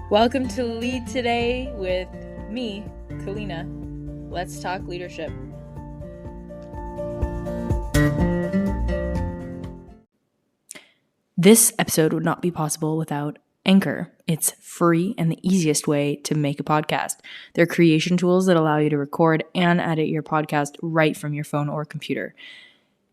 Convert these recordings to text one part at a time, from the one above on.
Welcome to Lead Today with me, Kalina. Let's talk leadership. This episode would not be possible without Anchor. It's free and the easiest way to make a podcast. They're creation tools that allow you to record and edit your podcast right from your phone or computer.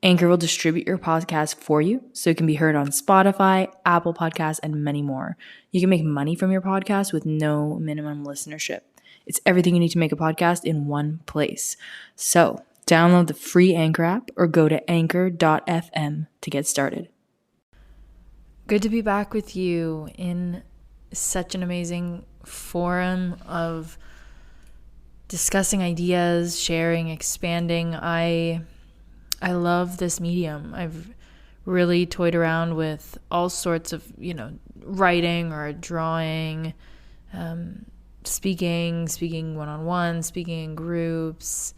Anchor will distribute your podcast for you so it can be heard on Spotify, Apple Podcasts, and many more. You can make money from your podcast with no minimum listenership. It's everything you need to make a podcast in one place. So download the free Anchor app or go to anchor.fm to get started. Good to be back with you in such an amazing forum of discussing ideas, sharing, expanding. I love this medium. I've really toyed around with all sorts of, writing or drawing, speaking one-on-one, speaking in groups.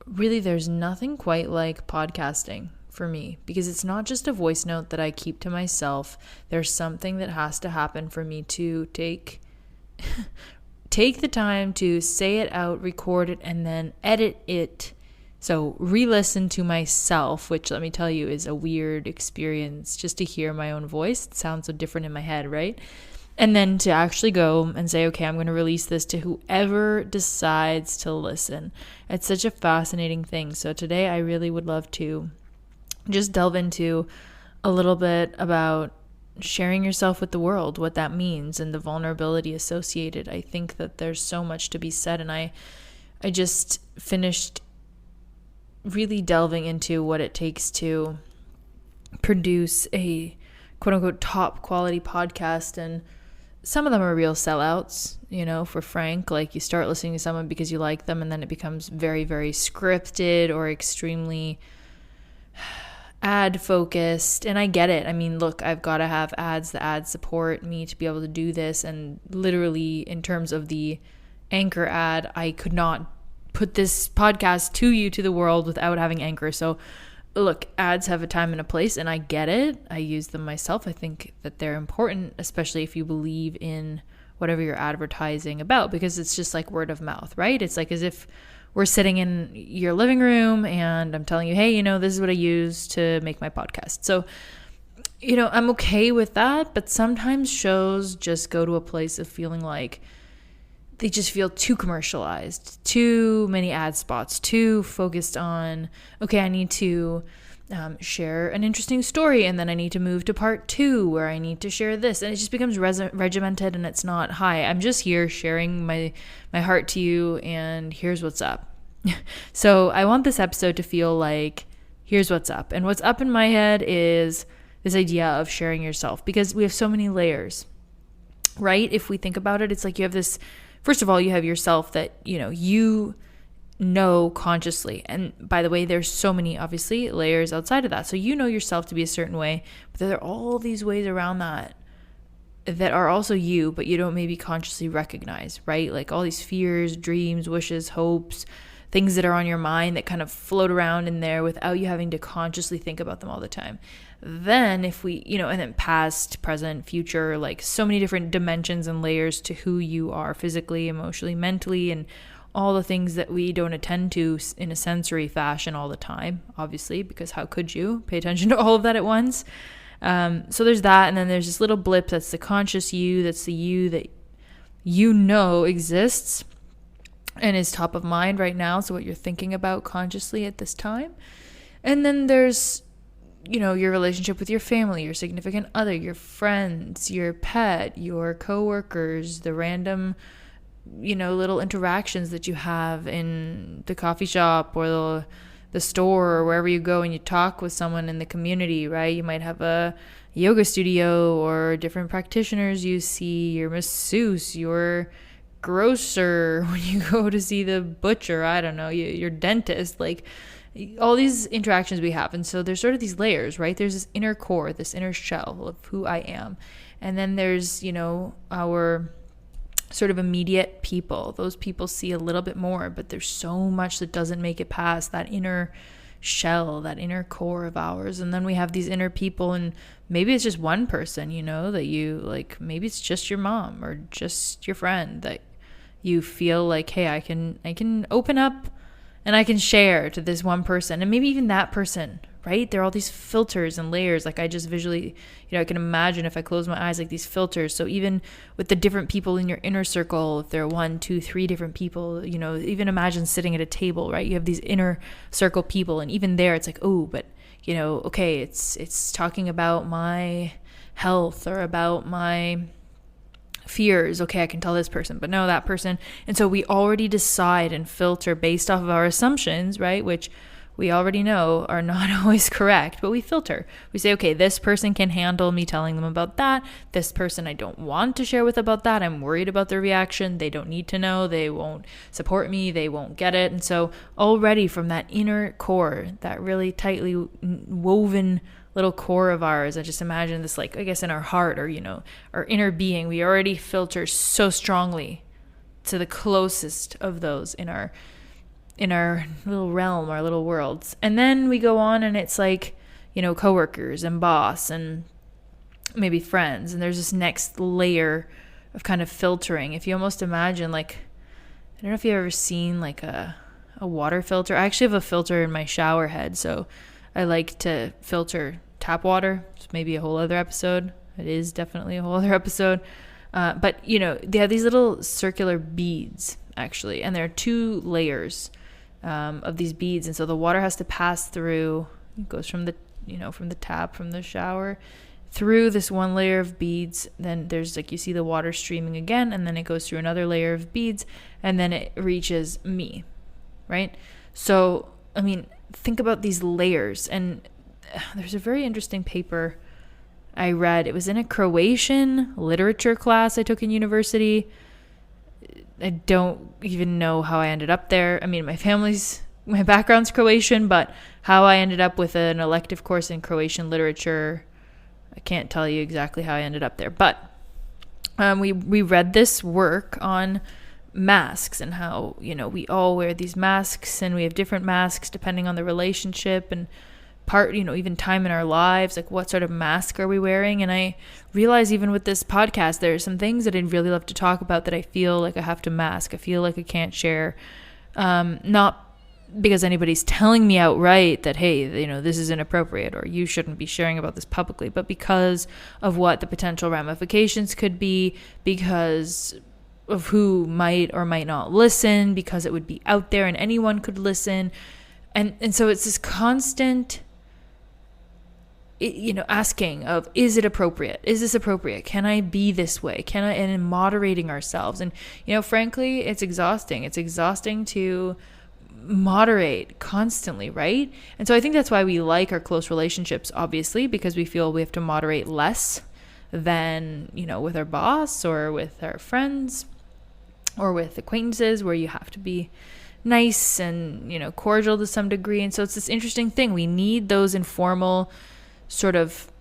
Really, there's nothing quite like podcasting for me, because it's not just a voice note that I keep to myself. There's something that has to happen for me to take the time to say it out, record it, and then edit it. So re-listen to myself, which, let me tell you, is a weird experience just to hear my own voice. It sounds so different in my head, right? And then to actually go and say, okay, I'm going to release this to whoever decides to listen. It's such a fascinating thing. So today I really would love to just delve into a little bit about sharing yourself with the world, what that means, and the vulnerability associated. I think that there's so much to be said, and I just finished really delving into what it takes to produce a quote-unquote top quality podcast, and some of them are real sellouts, for frank. Like, you start listening to someone because you like them, and then it becomes very, very scripted or extremely ad focused. And I get it. I mean, look, I've got to have ads. The ads support me to be able to do this. And literally, in terms of the Anchor ad, I could not put this podcast to you, to the world, without having Anchor. So look, ads have a time and a place, and I get it. I use them myself. I think that they're important, especially if you believe in whatever you're advertising about, because it's just like word of mouth, right? It's like as if we're sitting in your living room and I'm telling you, hey, this is what I use to make my podcast. So, I'm okay with that, but sometimes shows just go to a place of feeling like they just feel too commercialized, too many ad spots, too focused on, okay, I need to share an interesting story, and then I need to move to part 2 where I need to share this. And it just becomes regimented, and it's not, hi, I'm just here sharing my heart to you, and here's what's up. So I want this episode to feel like, here's what's up. And what's up in my head is this idea of sharing yourself, because we have so many layers, right? If we think about it, it's like you have this. First of all, you have yourself that, you know consciously. And by the way, there's so many, obviously, layers outside of that. So you know yourself to be a certain way, but there are all these ways around that are also you, but you don't maybe consciously recognize, right? Like all these fears, dreams, wishes, hopes, things that are on your mind that kind of float around in there without you having to consciously think about them all the time. Then if we, and then past, present, future, like so many different dimensions and layers to who you are physically, emotionally, mentally, and all the things that we don't attend to in a sensory fashion all the time, obviously, because how could you pay attention to all of that at once? So there's that. And then there's this little blip that's the conscious you, that's the you that exists and is top of mind right now. So what you're thinking about consciously at this time. And then there's, your relationship with your family, your significant other, your friends, your pet, your coworkers, the random, little interactions that you have in the coffee shop or the store or wherever you go and you talk with someone in the community, right? You might have a yoga studio or different practitioners you see, your masseuse, your grocer, when you go to see the butcher, I don't know, your dentist, like all these interactions we have. And so there's sort of these layers, right? There's this inner core, this inner shell of who I am. And then there's, our sort of immediate people. Those people see a little bit more, but there's so much that doesn't make it past that inner shell, that inner core of ours. And then we have these inner people, and maybe it's just one person, that you like, maybe it's just your mom or just your friend that you feel like, hey, I can open up and I can share to this one person. And maybe even that person, right? There are all these filters and layers. Like I just visually, I can imagine if I close my eyes, like these filters. So even with the different people in your inner circle, if there are 1, 2, 3 different people, even imagine sitting at a table, right? You have these inner circle people, and even there it's like, oh, but okay, it's talking about my health or about my fears. Okay, I can tell this person, but no, that person. And so we already decide and filter based off of our assumptions, right? Which we already know are not always correct, but we filter. We say, okay, this person can handle me telling them about that. This person I don't want to share with about that. I'm worried about their reaction. They don't need to know. They won't support me. They won't get it. And so already from that inner core, that really tightly woven little core of ours, I just imagine this, like, I guess in our heart or, our inner being, we already filter so strongly to the closest of those in our little realm, our little worlds. And then we go on and it's like, coworkers and boss and maybe friends. And there's this next layer of kind of filtering. If you almost imagine, like, I don't know if you've ever seen like a water filter. I actually have a filter in my shower head. So I like to filter tap water. It's maybe a whole other episode. It is definitely a whole other episode. But, they have these little circular beads, actually. And there are 2 layers of these beads. And so the water has to pass through, it goes from the, from the tap, from the shower, through this one layer of beads. Then there's like, you see the water streaming again, and then it goes through another layer of beads, and then it reaches me, right? So, I mean, think about these layers. And there's a very interesting paper I read. It was in a Croatian literature class I took in university. I don't even know how I ended up there. I mean, my background's Croatian, but how I ended up with an elective course in Croatian literature, I can't tell you exactly how I ended up there. But we read this work on masks and how, we all wear these masks, and we have different masks depending on the relationship and part, even time in our lives, like what sort of mask are we wearing? And I realize even with this podcast, there are some things that I'd really love to talk about that I feel like I have to mask. I feel like I can't share, not because anybody's telling me outright that, hey, this is inappropriate or you shouldn't be sharing about this publicly, but because of what the potential ramifications could be, because of who might or might not listen, because it would be out there and anyone could listen. And so it's this constant, asking of, is it appropriate? Is this appropriate? Can I be this way? And in moderating ourselves. And, frankly, it's exhausting. It's exhausting to moderate constantly, right? And so I think that's why we like our close relationships, obviously, because we feel we have to moderate less than, with our boss or with our friends or with acquaintances, where you have to be nice and, cordial to some degree. And so it's this interesting thing. We need those informal sort of,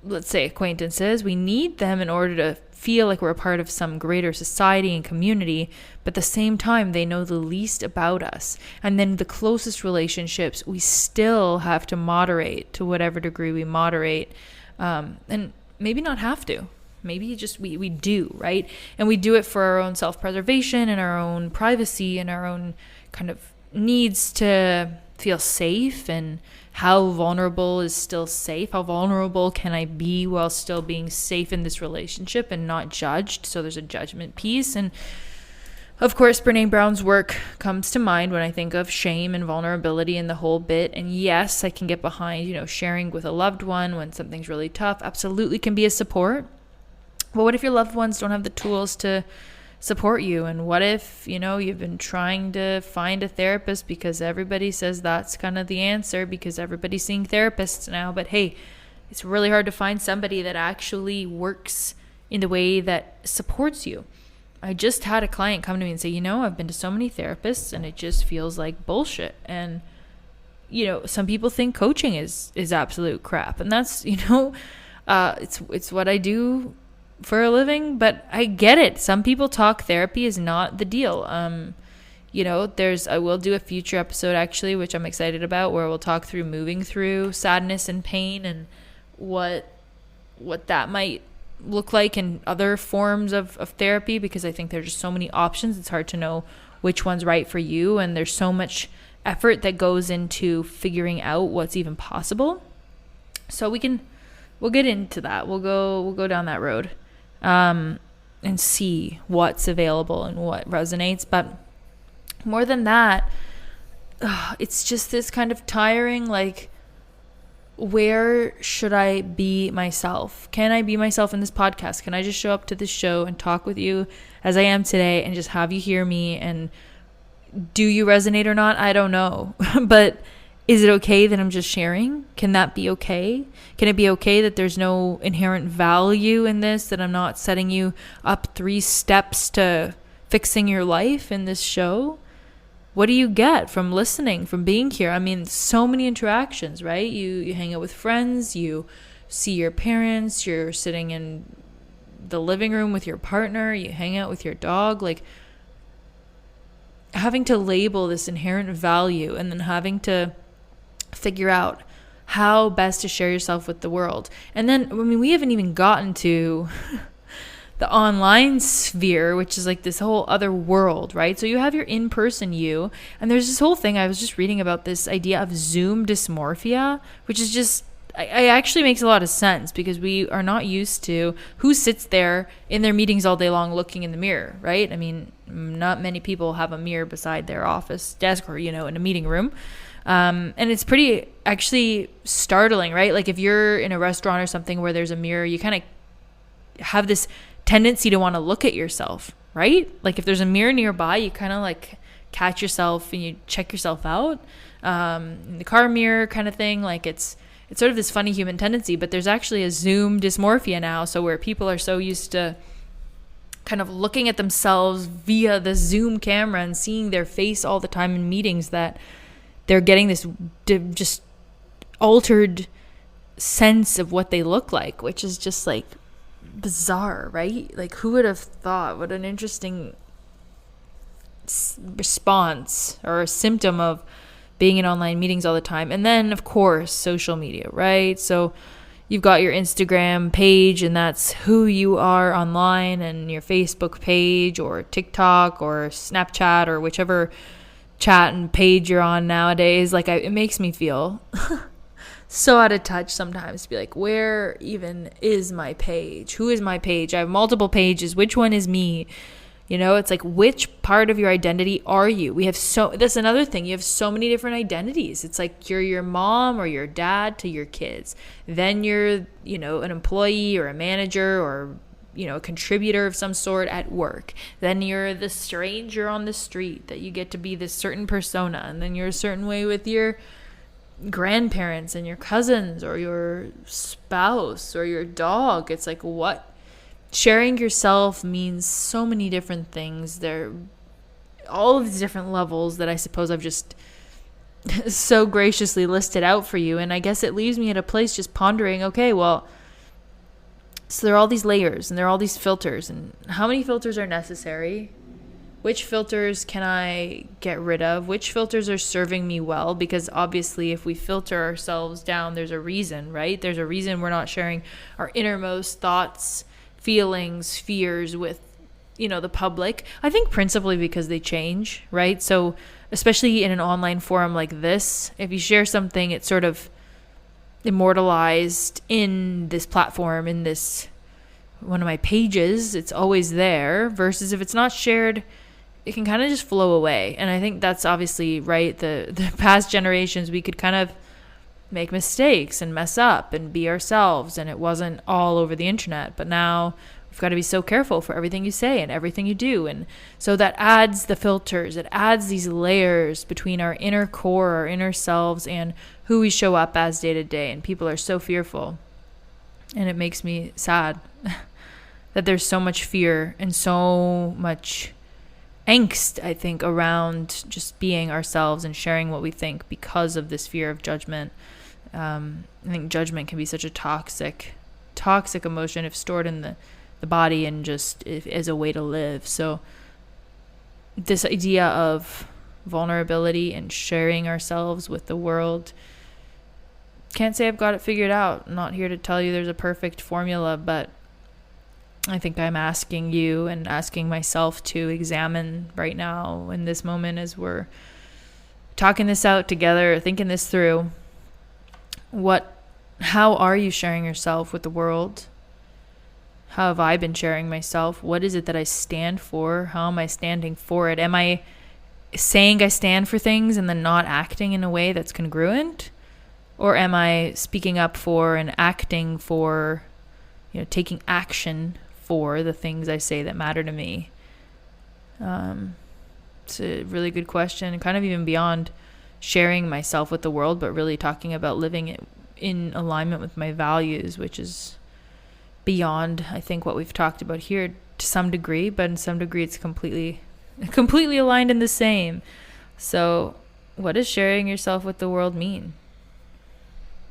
let's say, acquaintances. We need them in order to feel like we're a part of some greater society and community, but at the same time, they know the least about us. And then the closest relationships, we still have to moderate to whatever degree we moderate, and maybe not have to. Maybe just we do, right? And we do it for our own self-preservation and our own privacy and our own kind of needs to feel safe. And how vulnerable is still safe? How vulnerable can I be while still being safe in this relationship and not judged? So there's a judgment piece. And of course, Brene Brown's work comes to mind when I think of shame and vulnerability and the whole bit. And yes, I can get behind, sharing with a loved one when something's really tough. Absolutely can be a support. But what if your loved ones don't have the tools to support you? And what if, you've been trying to find a therapist because everybody says that's kind of the answer because everybody's seeing therapists now. But hey, it's really hard to find somebody that actually works in the way that supports you. I just had a client come to me and say, I've been to so many therapists and it just feels like bullshit. And, some people think coaching is absolute crap. And that's, it's what I do for a living, but I get it. Some people talk therapy is not the deal. I will do a future episode actually, which I'm excited about, where we'll talk through moving through sadness and pain and what that might look like in other forms of therapy, because I think there's just so many options. It's hard to know which one's right for you, and there's so much effort that goes into figuring out what's even possible. So we'll get into that. We'll go down that road and see what's available and what resonates. But more than that, it's just this kind of tiring, like, where should I be myself? Can I be myself in this podcast? Can I just show up to this show and talk with you as I am today and just have you hear me? And do you resonate or not? I don't know. But is it okay that I'm just sharing? Can that be okay? Can it be okay that there's no inherent value in this, that I'm not setting you up 3 steps to fixing your life in this show? What do you get from listening, from being here? I mean, so many interactions, right? You hang out with friends, you see your parents, you're sitting in the living room with your partner, you hang out with your dog. Like, having to label this inherent value and then having to figure out how best to share yourself with the world. And then, I mean, we haven't even gotten to the online sphere, which is like this whole other world, right? So you have your in-person you, and there's this whole thing, I was just reading about this idea of Zoom dysmorphia, which is just, it actually makes a lot of sense, because we are not used to who sits there in their meetings all day long looking in the mirror, right? I mean, not many people have a mirror beside their office desk or, in a meeting room. And it's pretty actually startling, right? Like, if you're in a restaurant or something where there's a mirror, you kind of have this tendency to want to look at yourself, right? Like, if there's a mirror nearby, you kind of like catch yourself and you check yourself out, in the car mirror kind of thing. Like, it's sort of this funny human tendency, but there's actually a Zoom dysmorphia now. So where people are so used to kind of looking at themselves via the Zoom camera and seeing their face all the time in meetings, that they're getting this just altered sense of what they look like, which is just like bizarre, right? Like, who would have thought? What an interesting response or a symptom of being in online meetings all the time. And then, of course, social media, right? So you've got your Instagram page, and that's who you are online, and your Facebook page or TikTok or Snapchat or whichever chat and page you're on nowadays. Like, it makes me feel so out of touch sometimes to be like, where even is my page? Who is my page? I have multiple pages. Which one is me? It's like, which part of your identity are you? That's another thing. You have so many different identities. It's like, you're your mom or your dad to your kids. Then you're, an employee or a manager or, a contributor of some sort at work. Then you're the stranger on the street that you get to be this certain persona. And then you're a certain way with your grandparents and your cousins or your spouse or your dog. It's like, what? Sharing yourself means so many different things. There, all of these different levels that I suppose I've just so graciously listed out for you. And I guess it leaves me at a place just pondering, okay, well, so there are all these layers and there are all these filters, and how many filters are necessary? Which filters can I get rid of? Which filters are serving me well? Because obviously, if we filter ourselves down, there's a reason, right? There's a reason we're not sharing our innermost thoughts, feelings, fears with, the public. I think principally because they change, right? So especially in an online forum like this, if you share something, it's sort of immortalized in this platform, in this one of my pages. It's always there, versus if it's not shared, it can kind of just flow away. And I think that's obviously right. The past generations, we could kind of make mistakes and mess up and be ourselves, and it wasn't all over the internet. But now we've got to be so careful for everything you say and everything you do. And so that adds the filters. It adds these layers between our inner core, our inner selves, and who we show up as day to day. And people are so fearful. And it makes me sad that there's so much fear and so much angst, I think, around just being ourselves and sharing what we think because of this fear of judgment. I think judgment can be such a toxic emotion if stored in the body and just as a way to live. So this idea of vulnerability and sharing ourselves with the world. Can't say I've got it figured out. I'm not here to tell you there's a perfect formula, but I think I'm asking you and asking myself to examine right now in this moment as we're talking this out together, thinking this through. How are you sharing yourself with the world? How have I been sharing myself? What is it that I stand for? How am I standing for it? Am I saying I stand for things and then not acting in a way that's congruent? Or am I speaking up for and acting for, taking action for the things I say that matter to me? It's a really good question, kind of even beyond sharing myself with the world, but really talking about living it in alignment with my values, which is beyond, I think, what we've talked about here to some degree, but in some degree it's completely aligned in the same. So what does sharing yourself with the world mean?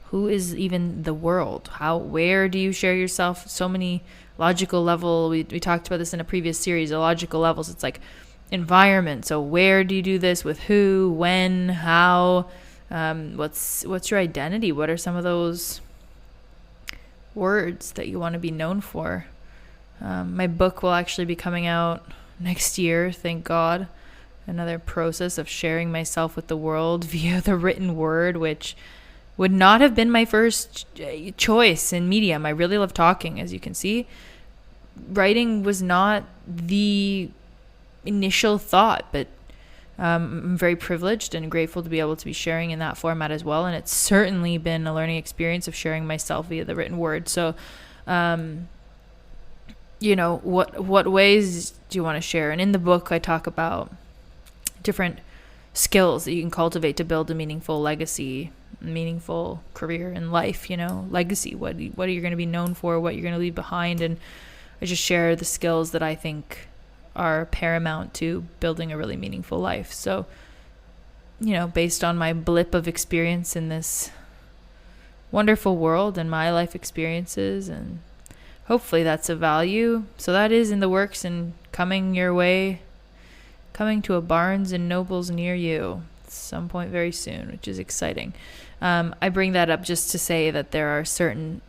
Who is even the world? Where do you share yourself? So many logical level. We talked about this in a previous series, the logical levels. It's like environment. So where do you do this? With who? When? How? What's your identity? What are some of those words that you want to be known for? My book will actually be coming out next year, thank God. Another process of sharing myself with the world via the written word, which would not have been my first choice in medium. I really love talking, as you can see. Writing was not the initial thought, but I'm very privileged and grateful to be able to be sharing in that format as well. And it's certainly been a learning experience of sharing myself via the written word. So, what ways do you want to share? And in the book, I talk about different skills that you can cultivate to build a meaningful legacy, meaningful career in life, legacy. What are you going to be known for? What you're going to leave behind? And I just share the skills that I think are paramount to building a really meaningful life. So, based on my blip of experience in this wonderful world and my life experiences, and hopefully that's of value. So that is in the works and coming your way, coming to a Barnes and Nobles near you at some point very soon, which is exciting. I bring that up just to say that there are certain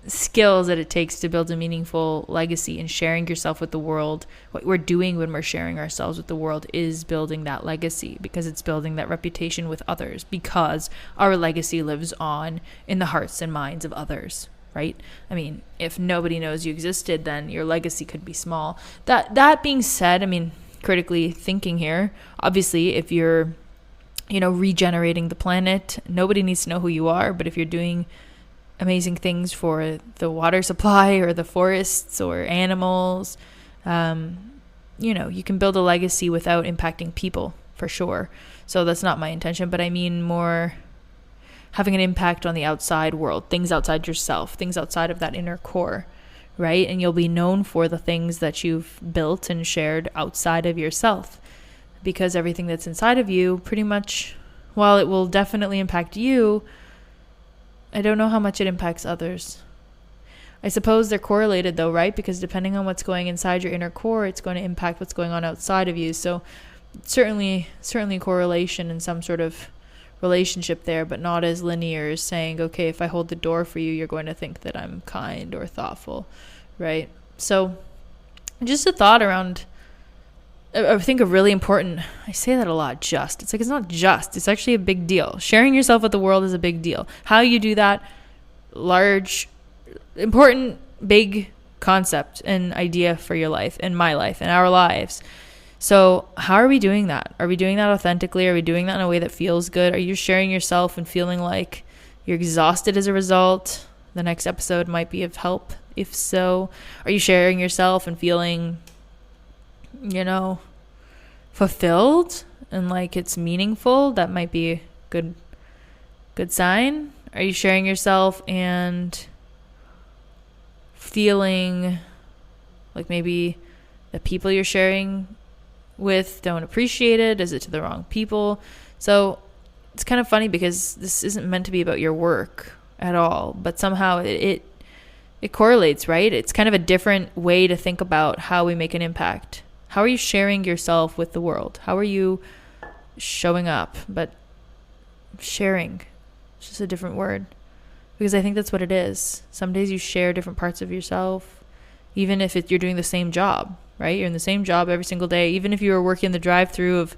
skills that it takes to build a meaningful legacy, and sharing yourself with the world. What we're doing when we're sharing ourselves with the world is building that legacy, because it's building that reputation with others, because our legacy lives on in the hearts and minds of others, right? I mean, if nobody knows you existed, then your legacy could be small. That being said, critically thinking here, obviously, if you're, regenerating the planet, nobody needs to know who you are. But if you're doing amazing things for the water supply or the forests or animals, you can build a legacy without impacting people, for sure. So that's not my intention, but I mean more having an impact on the outside world, things outside yourself, things outside of that inner core, right? And you'll be known for the things that you've built and shared outside of yourself, because everything that's inside of you, pretty much, while it will definitely impact you, I don't know how much it impacts others. I suppose they're correlated though, right? Because depending on what's going inside your inner core, it's going to impact what's going on outside of you. So certainly correlation and some sort of relationship there, but not as linear as saying, okay, if I hold the door for you, you're going to think that I'm kind or thoughtful, right? So just a thought around, I think a really important, I say that a lot, it's like, it's not just, it's actually a big deal. Sharing yourself with the world is a big deal. How you do that, large, important, big concept and idea for your life and my life and our lives. So how are we doing that? Are we doing that authentically? Are we doing that in a way that feels good? Are you sharing yourself and feeling like you're exhausted as a result? The next episode might be of help. If so, are you sharing yourself and feeling, fulfilled and like it's meaningful? That might be a good sign. Are you sharing yourself and feeling like maybe the people you're sharing with don't appreciate it? Is it to the wrong people? So it's kind of funny because this isn't meant to be about your work at all, but somehow it it correlates, right? It's kind of a different way to think about how we make an impact. How are you sharing yourself with the world? How are you showing up? But sharing, it's just a different word, because I think that's what it is. Some days you share different parts of yourself, even if you're doing the same job, right? You're in the same job every single day. Even if you were working the drive-through of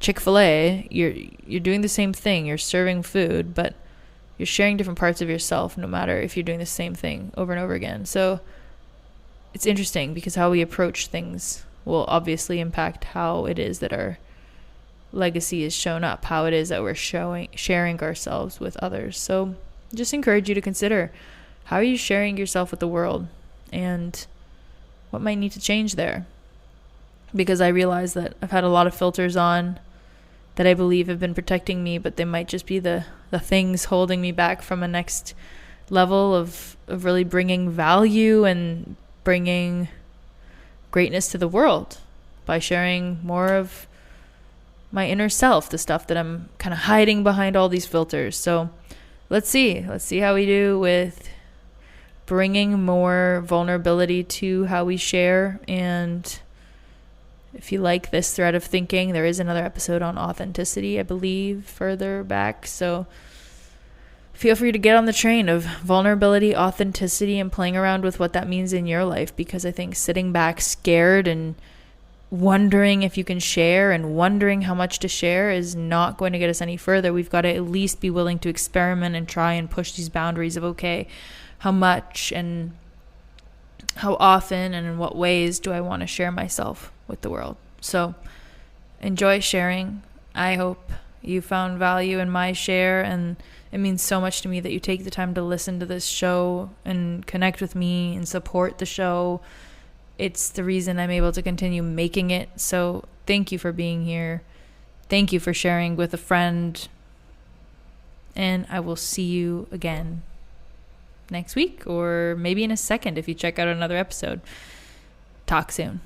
Chick-fil-A, you're doing the same thing. You're serving food, but you're sharing different parts of yourself, no matter if you're doing the same thing over and over again. So it's interesting, because how we approach things will obviously impact how it is that our legacy is shown up, how it is that we're sharing ourselves with others. So just encourage you to consider, how are you sharing yourself with the world, and what might need to change there? Because I realize that I've had a lot of filters on that I believe have been protecting me, but they might just be the things holding me back from a next level of really bringing value and bringing greatness to the world by sharing more of my inner self, the stuff that I'm kind of hiding behind all these filters. So let's see how we do with bringing more vulnerability to how we share. And if you like this thread of thinking, there is another episode on authenticity, I believe, further back. So feel free to get on the train of vulnerability, authenticity, and playing around with what that means in your life. Because I think sitting back scared and wondering if you can share and wondering how much to share is not going to get us any further. We've got to at least be willing to experiment and try and push these boundaries of, okay, how much and how often and in what ways do I want to share myself with the world? So enjoy sharing. I hope you found value in my share, and it means so much to me that you take the time to listen to this show and connect with me and support the show. It's the reason I'm able to continue making it. So thank you for being here. Thank you for sharing with a friend. And I will see you again next week, or maybe in a second if you check out another episode. Talk soon.